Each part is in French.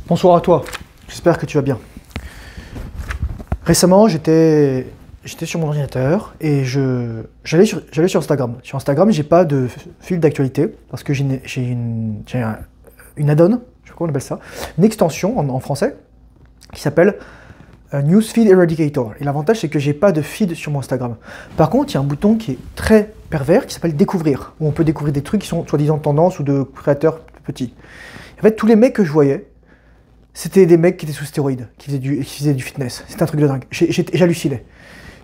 Bonsoir à toi, j'espère que tu vas bien. Récemment, j'étais sur mon ordinateur et j'allais sur Instagram. Sur Instagram, j'ai pas de fil d'actualité parce que une add-on, je sais pas comment on appelle ça, une extension en français qui s'appelle Newsfeed Eradicator. Et l'avantage, c'est que j'ai pas de feed sur mon Instagram. Par contre, il y a un bouton qui est très pervers qui s'appelle Découvrir, où on peut découvrir des trucs qui sont soi-disant tendance ou de créateurs petits. En fait, tous les mecs que je voyais, c'était des mecs qui étaient sous stéroïdes, qui faisaient du fitness. C'était un truc de dingue. J'hallucinais.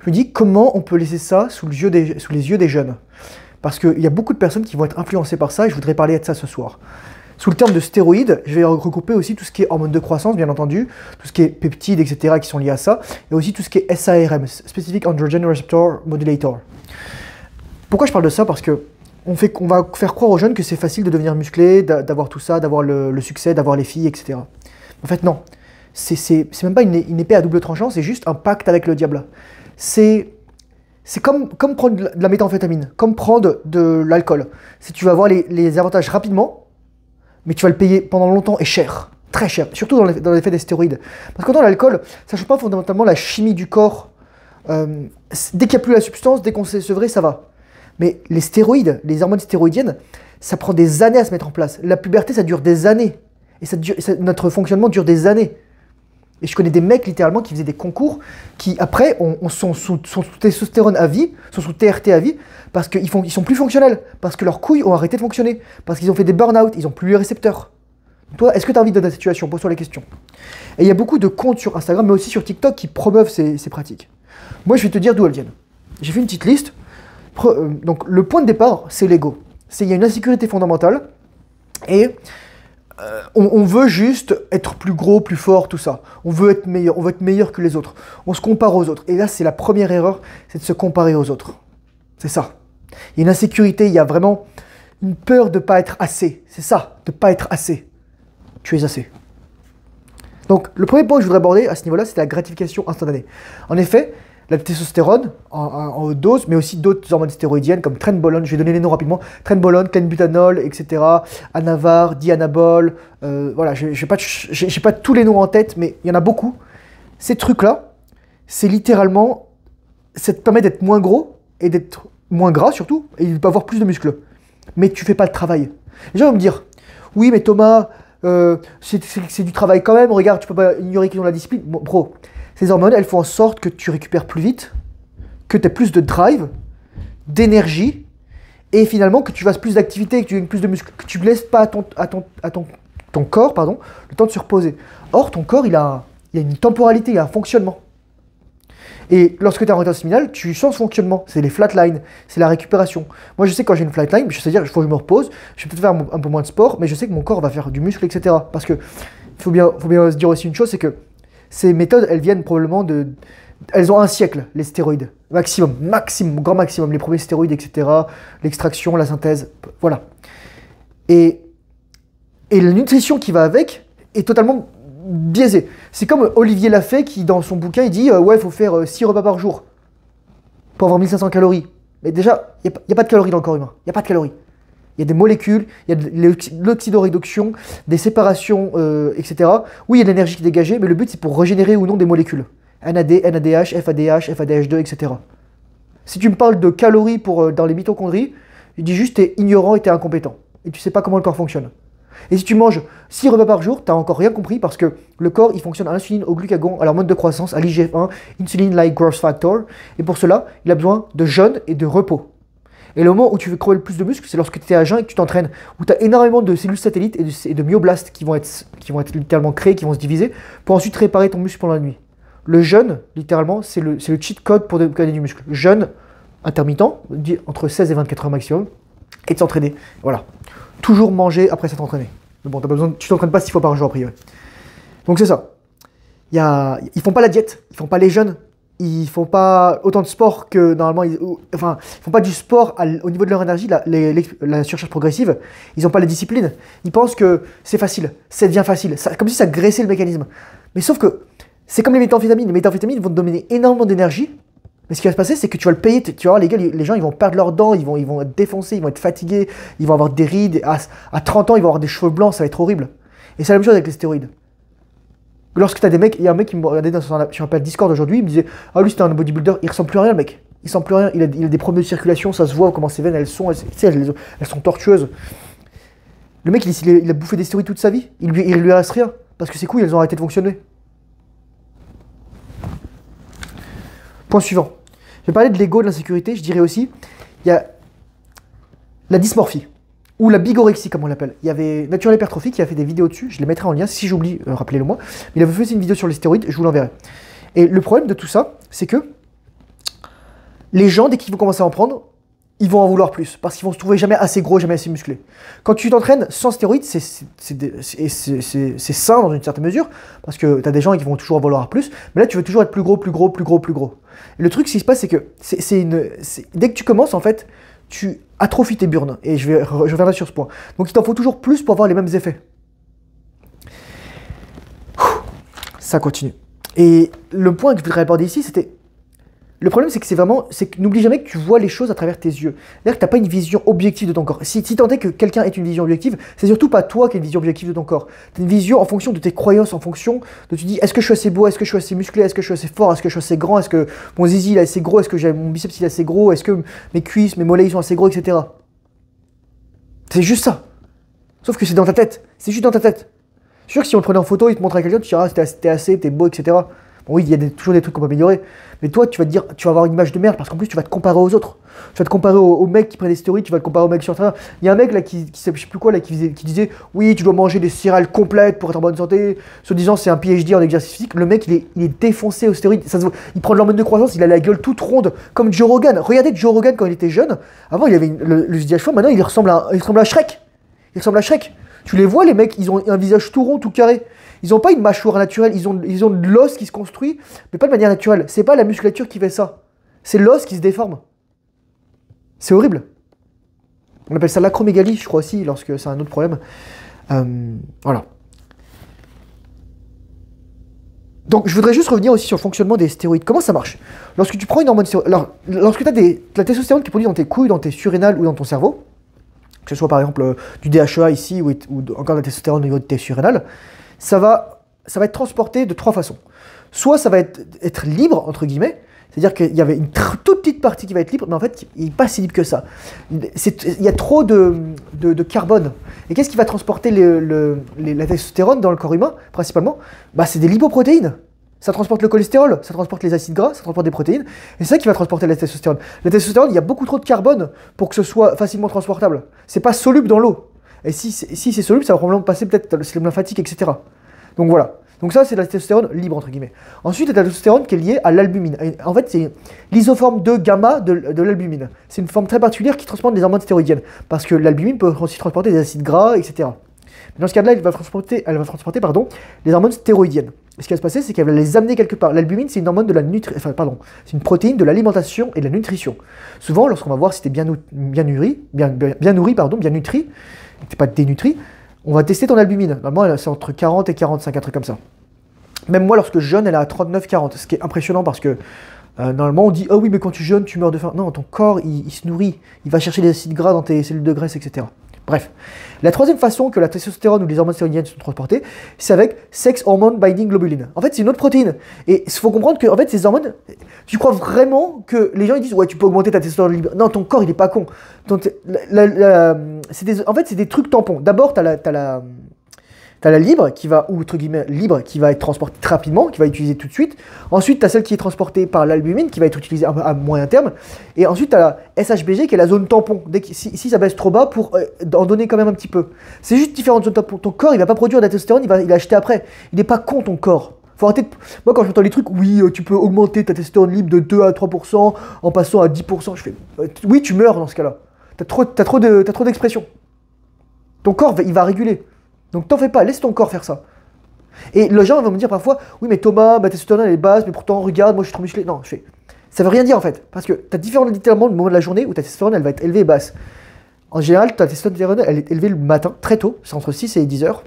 Je me dis, comment on peut laisser ça sous les yeux des jeunes? Parce qu'il y a beaucoup de personnes qui vont être influencées par ça, et je voudrais parler de ça ce soir. Sous le terme de stéroïdes, je vais regrouper aussi tout ce qui est hormones de croissance, bien entendu, tout ce qui est peptides, etc., qui sont liés à ça, et aussi tout ce qui est SARM, Specific Androgen Receptor Modulator. Pourquoi je parle de ça? Parce que on va faire croire aux jeunes que c'est facile de devenir musclé, d'avoir tout ça, d'avoir le succès, d'avoir les filles, etc. En fait, non. C'est même pas une épée à double tranchant, c'est juste un pacte avec le diable. C'est comme prendre de la méthamphétamine, comme prendre de l'alcool. Si tu vas avoir les avantages rapidement, mais tu vas le payer pendant longtemps et cher, très cher, surtout dans l'effet des stéroïdes. Parce que dans l'alcool, ça ne change pas fondamentalement la chimie du corps. Dès qu'il n'y a plus la substance, dès qu'on s'est sevré, ça va. Mais les stéroïdes, les hormones stéroïdiennes, ça prend des années à se mettre en place. La puberté, ça dure des années. Et notre fonctionnement dure des années. Et je connais des mecs littéralement qui faisaient des concours qui après sont sous testostérone à vie, sont sous TRT à vie, parce qu'ils sont plus fonctionnels, parce que leurs couilles ont arrêté de fonctionner, parce qu'ils ont fait des burn-out, ils n'ont plus les récepteurs. Toi, est-ce que tu as envie de ta situation? Pose-toi la question. Et il y a beaucoup de comptes sur Instagram, mais aussi sur TikTok qui promeuvent ces pratiques. Moi, je vais te dire d'où elles viennent. J'ai fait une petite liste. Donc, le point de départ, c'est l'ego. Il y a une insécurité fondamentale, et on veut juste être plus gros, plus fort, tout ça. On veut être meilleur que les autres. On se compare aux autres. Et là, c'est la première erreur, c'est de se comparer aux autres. C'est ça. Il y a une insécurité, il y a vraiment une peur de ne pas être assez. C'est ça, de ne pas être assez. Tu es assez. Donc, le premier point que je voudrais aborder à ce niveau-là, c'est la gratification instantanée. En effet, la testostérone en haute dose, mais aussi d'autres hormones stéroïdiennes comme trenbolone, je vais donner les noms rapidement, trenbolone, clenbutanol, etc., anavar, dianabol, voilà, je n'ai pas tous les noms en tête, mais il y en a beaucoup. Ces trucs-là, c'est littéralement, ça te permet d'être moins gros et d'être moins gras surtout, et d'avoir plus de muscles. Mais tu fais pas le travail. Les gens vont me dire, oui, mais Thomas, c'est du travail quand même, regarde, tu peux pas ignorer qu'ils ont la discipline. Bon, bro, ces hormones, elles font en sorte que tu récupères plus vite, que tu aies plus de drive, d'énergie, et finalement que tu fasses plus d'activité, que tu aies plus de muscles, que tu ne laisses pas à ton corps le temps de se reposer. Or, ton corps, il a une temporalité, il a un fonctionnement. Et lorsque tu es en retard séminal, tu sens ce fonctionnement. C'est les flatlines, c'est la récupération. Moi, je sais que quand j'ai une flatline, je sais dire, il faut que je me repose, je vais peut-être faire un peu moins de sport, mais je sais que mon corps va faire du muscle, etc. Parce que faut bien se dire aussi une chose, c'est que ces méthodes, elles viennent probablement elles ont un siècle, les stéroïdes. Maximum, grand maximum. Les premiers stéroïdes, etc. L'extraction, la synthèse, voilà. Et la nutrition qui va avec est totalement biaisée. C'est comme Olivier Lafay qui, dans son bouquin, il dit ouais, il faut faire 6 repas par jour pour avoir 1500 calories. Mais déjà, il n'y a pas de calories dans le corps humain. Il n'y a pas de calories. Il y a des molécules, il y a de l'oxydoréduction, des séparations, etc. Oui, il y a de l'énergie qui est dégagée, mais le but, c'est pour régénérer ou non des molécules. NAD, NADH, FADH, FADH2, etc. Si tu me parles de calories dans les mitochondries, je dis juste que tu es ignorant et tu es incompétent. Et tu ne sais pas comment le corps fonctionne. Et si tu manges 6 repas par jour, tu n'as encore rien compris parce que le corps, il fonctionne à l'insuline, au glucagon, à l'hormone de croissance, à l'IGF-1, Insulin-like growth factor. Et pour cela, il a besoin de jeûne et de repos. Et le moment où tu veux crever le plus de muscles, c'est lorsque tu es à jeun et que tu t'entraînes, où tu as énormément de cellules satellites et de myoblastes qui vont être littéralement créés, qui vont se diviser, pour ensuite réparer ton muscle pendant la nuit. Le jeûne, littéralement, c'est le cheat code pour gagner du muscle. Jeûne intermittent, entre 16 et 24 heures maximum, et de s'entraîner. Voilà. Toujours manger après s'être entraîné. Mais bon, tu t'entraînes pas 6 fois par jour a priori. Donc c'est ça. Ils font pas la diète, ils font pas les jeûnes. Ils font pas autant de sport que normalement, ils font pas du sport au niveau de leur énergie, la surcharge progressive. Ils n'ont pas la discipline. Ils pensent que c'est facile, ça devient facile, comme si ça graissait le mécanisme. Mais sauf que c'est comme les méthamphétamines. Les méthamphétamines vont te donner énormément d'énergie. Mais ce qui va se passer, c'est que tu vas le payer. Tu vois, les gens, ils vont perdre leurs dents, ils vont être défoncés, ils vont être fatigués, ils vont avoir des rides. À 30 ans, ils vont avoir des cheveux blancs, ça va être horrible. Et c'est la même chose avec les stéroïdes. Lorsque t'as des mecs, il y a un mec qui me regardait sur un appel Discord aujourd'hui, il me disait « Ah lui c'était un bodybuilder, il ressemble plus à rien le mec. Il ressemble plus à rien, il a des problèmes de circulation, ça se voit comment ses veines elles sont, elles sont tortueuses. » Le mec il a bouffé des stéroïdes toute sa vie, il lui reste rien, parce que ses couilles elles ont arrêté de fonctionner. Point suivant. Je vais parler de l'ego, de l'insécurité, je dirais aussi, il y a la dysmorphie. Ou la bigorexie, comme on l'appelle. Il y avait Natural Hypertrophy qui a fait des vidéos dessus, je les mettrai en lien, si j'oublie, rappelez-le moi. Mais il avait fait une vidéo sur les stéroïdes, je vous l'enverrai. Et le problème de tout ça, c'est que les gens, dès qu'ils vont commencer à en prendre, ils vont en vouloir plus, parce qu'ils vont se trouver jamais assez gros, jamais assez musclés. Quand tu t'entraînes sans stéroïdes, c'est sain dans une certaine mesure, parce que tu as des gens qui vont toujours en vouloir plus, mais là tu veux toujours être plus gros, plus gros, plus gros, plus gros. Et le truc, ce qui se passe, c'est que dès que tu commences, en fait, tu atrophies tes burnes, et je reviendrai sur ce point. Donc il t'en faut toujours plus pour avoir les mêmes effets. Ça continue. Et le point que je voudrais aborder ici, c'était... Le problème, c'est que n'oublie jamais que tu vois les choses à travers tes yeux. C'est-à-dire que tu n'as pas une vision objective de ton corps. Si tant est que quelqu'un ait une vision objective, c'est surtout pas toi qui as une vision objective de ton corps. Tu as une vision en fonction de tes croyances, en fonction de tu dis est-ce que je suis assez beau, est-ce que je suis assez musclé, est-ce que je suis assez fort, est-ce que je suis assez grand, est-ce que mon zizi il est assez gros, est-ce que mon biceps il est assez gros, est-ce que mes cuisses, mes mollets ils sont assez gros, etc. C'est juste ça. Sauf que c'est dans ta tête. C'est juste dans ta tête. Je suis sûr que si on le prenait en photo, il te montrait à quelqu'un, tu diras t'es assez, t'es beau, etc. Bon, oui, il y a toujours des trucs qu'on peut améliorer. Mais toi, tu vas te dire, tu vas avoir une image de merde parce qu'en plus, tu vas te comparer aux autres. Tu vas te comparer aux mecs qui prennent des stéroïdes, tu vas te comparer aux mecs sur Internet. Il y a un mec là je sais plus quoi, là, qui disait, oui, tu dois manger des céréales complètes pour être en bonne santé. Se disant, c'est un PhD en exercice physique. Le mec, il est défoncé aux stéroïdes. Ça se voit. Il prend de l'hormone de croissance, il a la gueule toute ronde, comme Joe Rogan. Regardez Joe Rogan quand il était jeune. Avant, il avait le visage fort, maintenant, il ressemble à Shrek. Il ressemble à Shrek. Tu les vois, les mecs, ils ont un visage tout rond, tout carré. Ils n'ont pas une mâchoire naturelle, ils ont de l'os qui se construit, mais pas de manière naturelle. C'est pas la musculature qui fait ça. C'est l'os qui se déforme. C'est horrible. On appelle ça l'acromégalie, je crois aussi, lorsque c'est un autre problème. Voilà. Donc, je voudrais juste revenir aussi sur le fonctionnement des stéroïdes. Comment ça marche? Lorsque tu prends une hormone stéroïde... Alors, lorsque tu as de la testostérone qui est produite dans tes couilles, dans tes surrénales ou dans ton cerveau, que ce soit par exemple du DHEA ici ou encore de la testostérone au niveau de tes surrénales, ça va être transporté de trois façons. Soit ça va être libre, entre guillemets, c'est-à-dire qu'il y avait une toute petite partie qui va être libre, mais en fait, il n'est pas si libre que ça. Il y a trop de carbone. Et qu'est-ce qui va transporter la testostérone dans le corps humain, principalement? C'est des lipoprotéines. Ça transporte le cholestérol, ça transporte les acides gras, ça transporte des protéines, et c'est ça qui va transporter la testostérone. La testostérone, il y a beaucoup trop de carbone pour que ce soit facilement transportable. C'est pas soluble dans l'eau. Et si c'est soluble, ça va probablement passer peut-être dans le système lymphatique, etc. Donc voilà. Donc ça, c'est de la testostérone libre, entre guillemets. Ensuite, il y a de la testostérone qui est liée à l'albumine. En fait, c'est l'isoforme 2 gamma de l'albumine. C'est une forme très particulière qui transporte les hormones stéroïdiennes. Parce que l'albumine peut aussi transporter des acides gras, etc. Mais dans ce cas-là, elle va transporter les hormones stéroïdiennes. Et ce qui va se passer, c'est qu'elle va les amener quelque part. L'albumine, c'est une hormone de la c'est une protéine de l'alimentation et de la nutrition. Souvent, lorsqu'on va voir si t'es bien nutri, t'es pas dénutri, on va tester ton albumine. Normalement, c'est entre 40 et 45, un truc comme ça. Même moi, lorsque je jeûne, elle est à 39-40, ce qui est impressionnant parce que normalement, on dit « Ah oui, mais quand tu jeûnes, tu meurs de faim. » Non, ton corps, il se nourrit. Il va chercher des acides gras dans tes cellules de graisse, etc. Bref. La troisième façon que la testostérone ou les hormones stéroïdiennes sont transportées, c'est avec Sex Hormone Binding Globulin. En fait, c'est une autre protéine. Et il faut comprendre que en fait, ces hormones, tu crois vraiment que les gens ils disent « Ouais, tu peux augmenter ta testostérone libre. » Non, ton corps, il est pas con. En fait, c'est des trucs tampons. D'abord, t'as la libre qui va, ou entre guillemets libre, qui va être transportée très rapidement, qui va être utilisée tout de suite. Ensuite, tu as celle qui est transportée par l'albumine, qui va être utilisée à moyen terme. Et ensuite, tu as la SHBG, qui est la zone tampon. Si ça baisse trop bas, pour en donner quand même un petit peu. C'est juste différentes zones tampons. Ton corps, il va pas produire de la testostérone, il va acheter après. Il n'est pas con, ton corps. Faut arrêter de... Moi, quand j'entends les trucs, oui, tu peux augmenter ta testostérone libre de 2 à 3% en passant à 10%. Je fais, oui, tu meurs dans ce cas-là. T'as trop d'expression. Ton corps, il va réguler. Donc t'en fais pas, laisse ton corps faire ça. Et les gens vont me dire parfois, oui mais Thomas, ta testostérone elle est basse, mais pourtant regarde, moi je suis trop musclé. Non, ça veut rien dire en fait, parce que tu as différents littéralement le moment de la journée où ta testostérone elle va être élevée et basse. En général, ta testostérone elle est élevée le matin, très tôt, c'est entre 6 et 10 heures,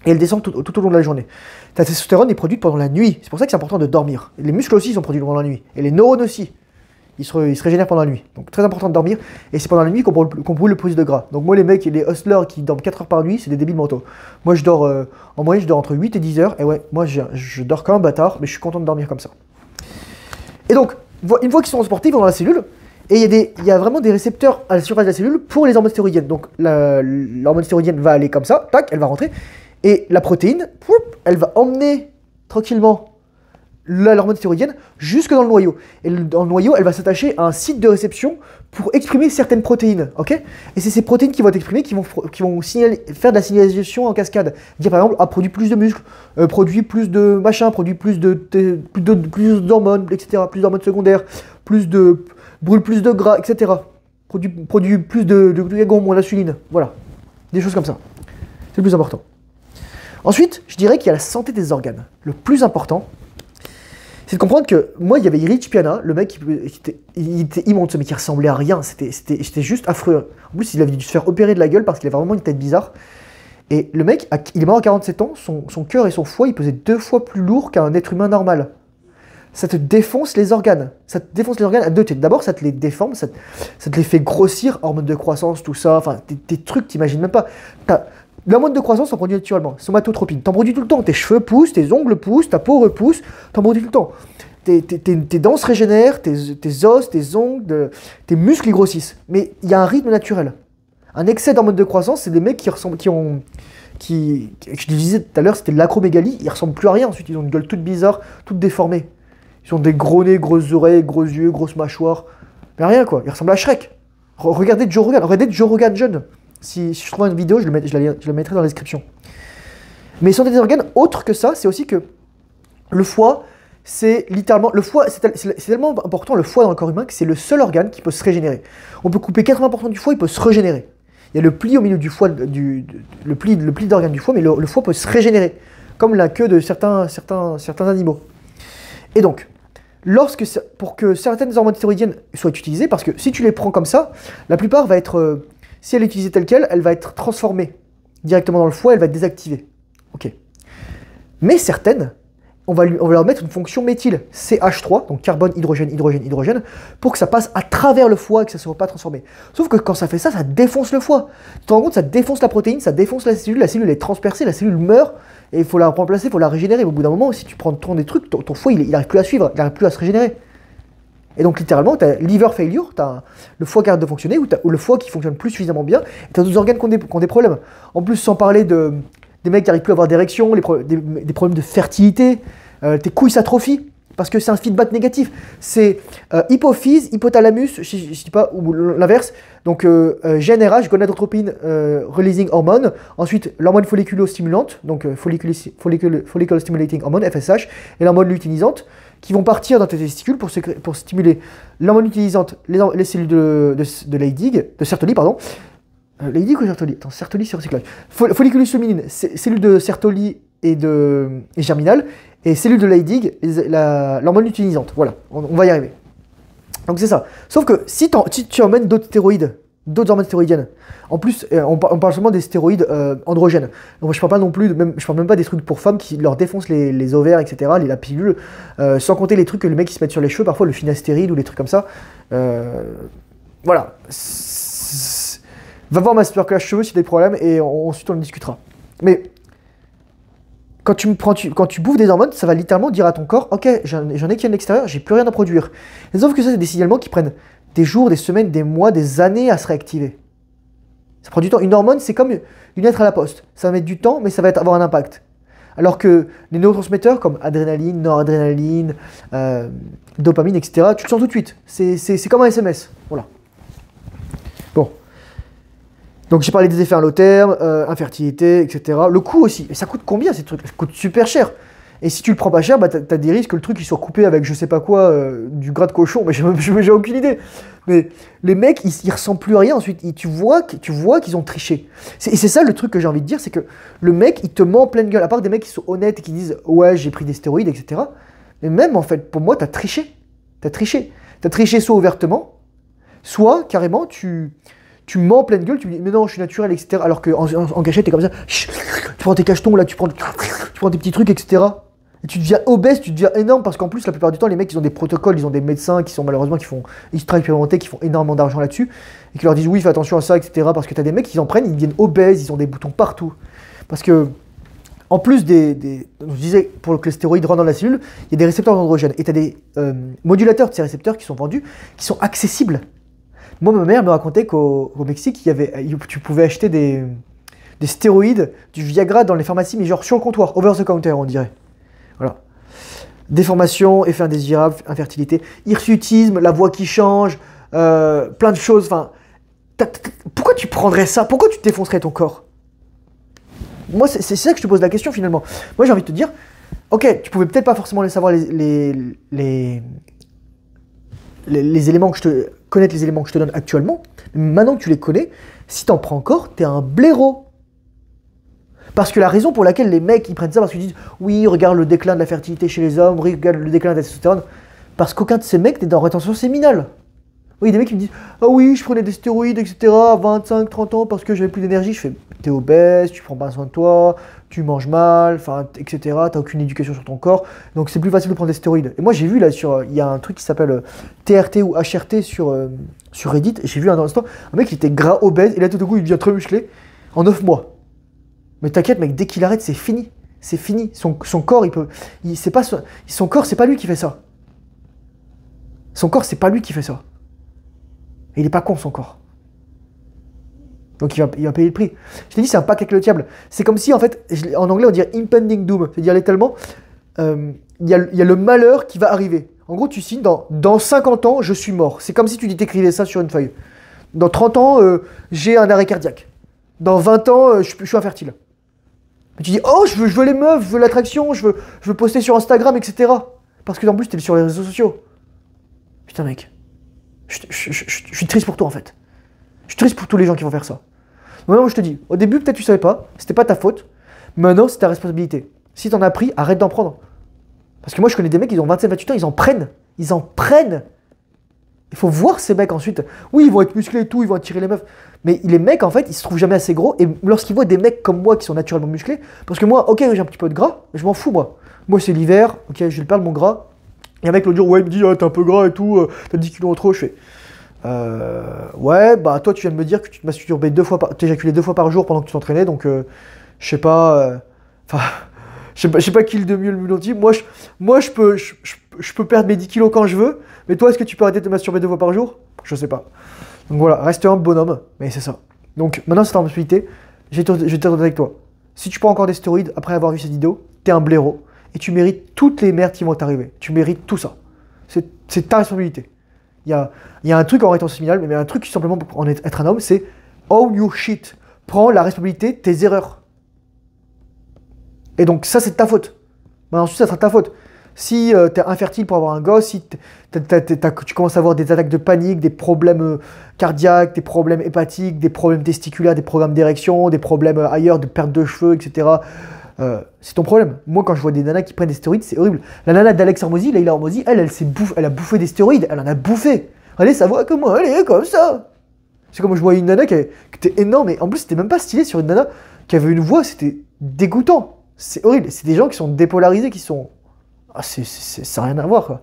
et elle descend tout au long de la journée. Ta testostérone est produite pendant la nuit, c'est pour ça que c'est important de dormir. Les muscles aussi sont produits pendant la nuit, et les neurones aussi. il se régénère pendant la nuit. Donc très important de dormir, et c'est pendant la nuit qu'on brûle le plus de gras. Donc moi les mecs, les hustlers qui dorment 4 heures par nuit, c'est des débiles mentaux. Moi je dors, en moyenne je dors entre 8 et 10 heures, et ouais, moi je dors comme un bâtard, mais je suis content de dormir comme ça. Et donc, une fois qu'ils sont transportés, ils vont dans la cellule, et il y a vraiment des récepteurs à la surface de la cellule pour les hormones stéroïdiennes. Donc l'hormone stéroïdienne va aller comme ça, tac, elle va rentrer, et la protéine, elle va emmener tranquillement l'hormone stéroïdienne jusque dans le noyau. Et dans le noyau, elle va s'attacher à un site de réception pour exprimer certaines protéines, ok? Et c'est ces protéines qui vont être exprimées qui vont faire de la signalisation en cascade. Dire par exemple, produit plus de muscles, produit plus de machin, produit plus d'hormones, etc., plus d'hormones secondaires, brûle plus de gras, etc. Produit plus de glucagon, moins d'insuline, voilà. Des choses comme ça. C'est le plus important. Ensuite, je dirais qu'il y a la santé des organes. Le plus important, c'est de comprendre que moi, il y avait Rich Piana, le mec, il était immonde, ce mec, il ressemblait à rien, c'était juste affreux. En plus, il avait dû se faire opérer de la gueule parce qu'il avait vraiment une tête bizarre. Et le mec, il est mort à 47 ans, son cœur et son foie, ils pesaient 2 fois plus lourd qu'un être humain normal. Ça te défonce les organes. Ça te défonce les organes à deux titres. D'abord, ça te les déforme, ça te les fait grossir, hormones de croissance, tout ça, enfin, des trucs, t'imagines même pas. L'hormone de croissance s'en produit naturellement, somatotropine. T'en produis tout le temps, tes cheveux poussent, tes ongles poussent, ta peau repousse, t'en produis tout le temps. Tes dents se régénèrent, tes os, tes ongles, tes muscles ils grossissent. Mais il y a un rythme naturel. Un excès d'hormones de croissance, c'est des mecs je disais tout à l'heure, c'était de l'acromégalie, ils ressemblent plus à rien. Ensuite, ils ont une gueule toute bizarre, toute déformée. Ils ont des gros nez, grosses oreilles, gros yeux, grosses mâchoires. Mais rien quoi, ils ressemblent à Shrek. Regardez Joe Rogan jeune. Si je trouve une vidéo, je la mettrai dans la description. Mais santé des organes, autre que ça, c'est aussi que le foie, c'est littéralement... Le foie, c'est tellement important, le foie dans le corps humain, que c'est le seul organe qui peut se régénérer. On peut couper 80% du foie, il peut se régénérer. Il y a le pli au milieu du foie, le pli d'organe du foie, mais le foie peut se régénérer, comme la queue de certains animaux. Et donc, pour que certaines hormones stéroïdiennes soient utilisées, parce que si tu les prends comme ça, la plupart va être... si elle est utilisée telle qu'elle, elle va être transformée directement dans le foie, elle va être désactivée. Ok. Mais certaines, on va leur mettre une fonction méthyle, CH3, donc carbone, hydrogène, hydrogène, hydrogène, pour que ça passe à travers le foie et que ça ne soit pas transformé. Sauf que quand ça fait ça, ça défonce le foie. Tu te rends compte, ça défonce la protéine, ça défonce la cellule est transpercée, la cellule meurt, et il faut la remplacer, il faut la régénérer. Au bout d'un moment, si tu prends des trucs, ton foie, il n'arrive plus à suivre, il n'arrive plus à se régénérer. Et donc littéralement, tu as liver failure, tu as le foie qui arrête de fonctionner, ou le foie qui fonctionne plus suffisamment bien, et tu as d'autres organes qui ont des problèmes. En plus, sans parler des mecs qui n'arrivent plus à avoir d'érection, des problèmes de fertilité, tes couilles s'atrophient, parce que c'est un feedback négatif. C'est hypophyse, hypothalamus, je dis pas, ou l'inverse, donc GnRH, gonadotropin releasing hormone, ensuite l'hormone folliculostimulante, donc follicle stimulating hormone, FSH, et l'hormone luteinisante, qui vont partir dans tes testicules pour stimuler l'hormone luteinisante, les cellules de Leydig, de Sertoli, pardon. Leydig ou Sertoli? Attends, Sertoli, c'est recyclage. Folliculus féminine, cellules de Sertoli et germinal, et cellules de Leydig, l'hormone luteinisante. Voilà, on va y arriver. Donc c'est ça. Sauf que si tu emmènes d'autres stéroïdes, d'autres hormones stéroïdiennes, en plus, on parle seulement des stéroïdes androgènes. Donc je parle pas non plus, je parle même pas des trucs pour femmes qui leur défoncent les ovaires, etc., la pilule, sans compter les trucs que les mecs qui se mettent sur les cheveux, parfois le finastéride ou les trucs comme ça. Voilà. Va voir ma superclash cheveux si tu as des problèmes et ensuite on en discutera. Mais quand tu bouffes des hormones, ça va littéralement dire à ton corps, ok, j'en ai qui viennent de l'extérieur, j'ai plus rien à produire. Et sauf que ça, c'est des signalements qui prennent des jours, des semaines, des mois, des années à se réactiver. Ça prend du temps. Une hormone, c'est comme une lettre à la poste. Ça va mettre du temps, mais ça va avoir un impact. Alors que les neurotransmetteurs comme adrénaline, noradrénaline, dopamine, etc., tu le sens tout de suite. C'est comme un SMS. Voilà. Bon. Donc j'ai parlé des effets à long terme, infertilité, etc. Le coût aussi. Et ça coûte combien ces trucs? Ça coûte super cher. Et si tu le prends pas cher, bah t'as des risques que le truc il soit coupé avec je sais pas quoi, du gras de cochon, mais j'ai aucune idée. Mais les mecs, ils ressemblent plus à rien. Ensuite, tu vois qu'ils ont triché. Et c'est ça le truc que j'ai envie de dire, c'est que le mec, il te ment en pleine gueule. À part des mecs qui sont honnêtes et qui disent ouais, j'ai pris des stéroïdes, etc. Mais même en fait, pour moi, t'as triché. T'as triché soit ouvertement, soit carrément tu mens en pleine gueule, tu me dis mais non, je suis naturel, etc. Alors qu'en cachette, t'es comme ça, tu prends tes cachetons là, tu prends tes petits trucs, etc. Et tu deviens obèse, tu deviens énorme parce qu'en plus, la plupart du temps, les mecs, ils ont des protocoles, ils ont des médecins qui sont malheureusement, ils sont expérimentés, qui font énormément d'argent là-dessus et qui leur disent oui, fais attention à ça, etc. Parce que t'as des mecs qui en prennent, ils deviennent obèses, ils ont des boutons partout. Parce que, en plus je disais, pour que les stéroïdes rentrent dans la cellule, il y a des récepteurs androgènes. Et t'as des modulateurs de ces récepteurs qui sont vendus, qui sont accessibles. Moi, ma mère me racontait qu'au Mexique, tu pouvais acheter des stéroïdes, du Viagra dans les pharmacies, mais genre sur le comptoir, over the counter, on dirait. Voilà. Déformation, effet indésirable, infertilité, hirsutisme, la voix qui change, plein de choses. Enfin, pourquoi tu prendrais ça? Pourquoi tu te défoncerais ton corps? Moi, c'est ça que je te pose la question finalement. Moi, j'ai envie de te dire, ok, tu pouvais peut-être pas forcément les savoir les éléments connaître les éléments que je te donne actuellement, mais maintenant que tu les connais, si t'en prends encore, t'es un blaireau. Parce que la raison pour laquelle les mecs ils prennent ça, parce qu'ils disent oui, regarde le déclin de la fertilité chez les hommes, regarde le déclin de la testostérone, parce qu'aucun de ces mecs n'est en rétention séminale. Oui, des mecs qui me disent ah oui, je prenais des stéroïdes, etc. à 25, 30 ans parce que j'avais plus d'énergie. Je fais t'es obèse, tu prends pas soin de toi, tu manges mal, enfin, etc. T'as aucune éducation sur ton corps, donc c'est plus facile de prendre des stéroïdes. Et moi j'ai vu là il y a un truc qui s'appelle TRT ou HRT sur Reddit. J'ai vu un instant un mec qui était gras, obèse, et là tout d'un coup il devient très musclé en 9 mois. Mais t'inquiète mec, dès qu'il arrête, c'est fini. C'est fini. Son corps, son corps, c'est pas lui qui fait ça. Son corps, c'est pas lui qui fait ça. Et il est pas con, son corps. Donc il va payer le prix. Je t'ai dit, c'est un pacte avec le diable. C'est comme si, en fait, en anglais, on dirait impending doom. C'est-à-dire littéralement, il y a le malheur qui va arriver. En gros, tu signes dans 50 ans, je suis mort. C'est comme si tu t'écrivais ça sur une feuille. Dans 30 ans, j'ai un arrêt cardiaque. Dans 20 ans, je suis infertile. Mais tu dis, oh, je veux les meufs, je veux l'attraction, je veux poster sur Instagram, etc. Parce que en plus, t'es sur les réseaux sociaux. Putain, mec. Je suis triste pour toi, en fait. Je suis triste pour tous les gens qui vont faire ça. Maintenant, je te dis, au début, peut-être tu savais pas, c'était pas ta faute. Maintenant, c'est ta responsabilité. Si t'en as pris, arrête d'en prendre. Parce que moi, je connais des mecs, ils ont 27, 28 ans, ils en prennent. Ils en prennent. Il faut voir ces mecs ensuite. Oui, ils vont être musclés et tout, ils vont attirer les meufs. Mais les mecs, en fait, ils se trouvent jamais assez gros. Et lorsqu'ils voient des mecs comme moi qui sont naturellement musclés, parce que moi, ok, j'ai un petit peu de gras, mais je m'en fous, moi. Moi, c'est l'hiver, ok, je vais le perdre mon gras. Et un mec l'autre jour, ouais, il me dit, ah, t'es un peu gras et tout, t'as 10 kilos en trop. Je fais, ouais, bah toi, tu viens de me dire que tu te masturbais t'éjaculais 2 fois par jour pendant que tu t'entraînais, donc je sais pas. Enfin. Je sais pas qui le mieux le multi. Moi, je peux perdre mes 10 kilos quand je veux. Mais toi, est-ce que tu peux arrêter de te masturber 2 fois par jour? Je sais pas. Donc voilà, reste un bonhomme. Mais c'est ça. Donc maintenant, c'est ta responsabilité. Je vais être honnête avec toi. Si tu prends encore des stéroïdes après avoir vu cette vidéo, t'es un blaireau. Et tu mérites toutes les merdes qui vont t'arriver. Tu mérites tout ça. C'est ta responsabilité. Il y a un truc en rétention séminale, mais un truc qui simplement pour être un homme, c'est own your shit. Prends la responsabilité de tes erreurs. Et donc ça, c'est de ta faute. Ben, ensuite, ça sera de ta faute. Si t'es infertile pour avoir un gosse, si tu commences à avoir des attaques de panique, des problèmes cardiaques, des problèmes hépatiques, des problèmes testiculaires, des problèmes d'érection, des problèmes ailleurs de perte de cheveux, etc. C'est ton problème. Moi, quand je vois des nanas qui prennent des stéroïdes, c'est horrible. La nana d'Alex Hormozy, Leila Hormozy, elle a bouffé des stéroïdes. Elle en a bouffé. Allez, ça voit comme moi, elle est comme ça. C'est comme je voyais une nana qui était énorme. Et en plus, c'était même pas stylé sur une nana qui avait une voix, c'était dégoûtant. C'est horrible, c'est des gens qui sont dépolarisés, qui sont... Ah, ça n'a rien à voir, quoi.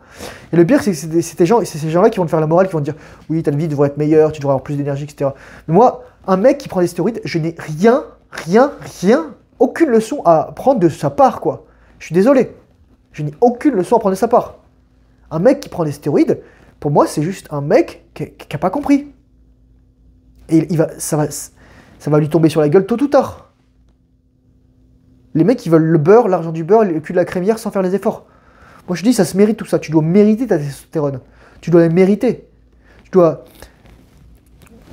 Et le pire, c'est que c'est ces gens-là qui vont te faire la morale, qui vont te dire « Oui, ta vie devrait être meilleure, tu devrais avoir plus d'énergie, etc. » Mais moi, un mec qui prend des stéroïdes, je n'ai rien, aucune leçon à prendre de sa part, quoi. Je suis désolé. Je n'ai aucune leçon à prendre de sa part. Un mec qui prend des stéroïdes, pour moi, c'est juste un mec qui n'a pas compris. Et ça va lui tomber sur la gueule tôt ou tard. Les mecs, ils veulent le beurre, l'argent du beurre, le cul de la crémière sans faire les efforts. Moi, je dis, ça se mérite tout ça. Tu dois mériter ta testostérone. Tu dois la mériter. Tu dois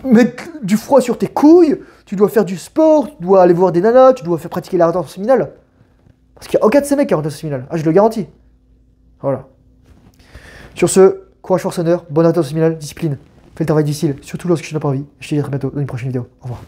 mettre du froid sur tes couilles. Tu dois faire du sport. Tu dois aller voir des nanas. Tu dois faire pratiquer la rétention séminale. Parce qu'il n'y a aucun de ces mecs qui a rétention séminale. Ah, je le garantis. Voilà. Sur ce, courage, force, honneur, bonne rétention séminale, discipline. Fais le travail difficile, surtout lorsque tu n'as pas envie. Je te dis à très bientôt dans une prochaine vidéo. Au revoir.